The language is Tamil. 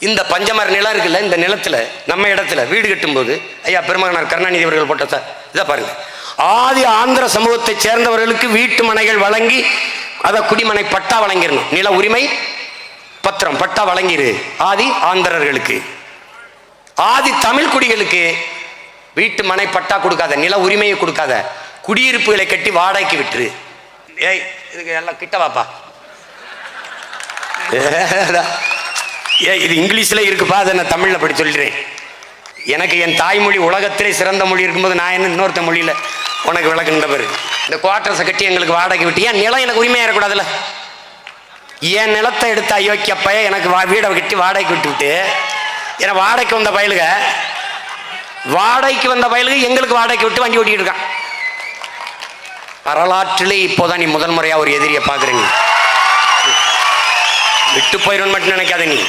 இந்த பஞ்சமர நிலம் இருக்குல்ல, இந்த நிலத்துல நம்ம இடத்துல வீடு கட்டும்போது ஐயா பெருமகனார் கருணாநிதி அவர்கள் போட்ட இதை பாருங்க. ஆதி ஆந்திர சமூகத்தை சேர்ந்தவர்களுக்கு வீட்டு மனைகள் வழங்கி அதை குடிமனை பட்டா வழங்கிடணும். நில உரிமை பத்திரம் பட்டா வழங்கிடு ஆதி ஆந்திரர்களுக்கு. ஆதி தமிழ் குடிகளுக்கு வீட்டு மனை பட்டா கொடுக்காத, நில உரிமையை கொடுக்காத, குடியிருப்புகளை கட்டி வாடகைக்கு விட்டுரு. ஏய் இதுக்கு எல்லாம் கிட்ட வாப்பா. இது இங்கிலீஷ்ல இருக்குப்பா, அதை நான் தமிழ்ல படி சொல்லிடுறேன். எனக்கு என் தாய்மொழி உலகத்திலே சிறந்த மொழி இருக்கும்போது நான் என்ன இன்னொருத்த மொழியில உனக்கு விளக்குன்ற பேரு. இந்த குவார்டர்ஸை கட்டி எங்களுக்கு வாடகை விட்டு, ஏன் நிலம் எனக்கு உரிமையா இருக்கக்கூடாதுல்ல? என் நிலத்தை எடுத்த அயோக்கிய பைய எனக்கு வீடை கட்டி வாடகைக்கு விட்டு விட்டு, ஏன்னா வாடகைக்கு வந்த பயலுக எங்களுக்கு வாடகைக்கு விட்டு வண்டி ஓட்டிட்டு இருக்கான். வரலாற்றிலே இப்போதான் நீ முதல் முறையா ஒரு எதிரியை பாக்குறீங்க. விட்டு போயிடும் மட்டும் நினைக்காத நீ.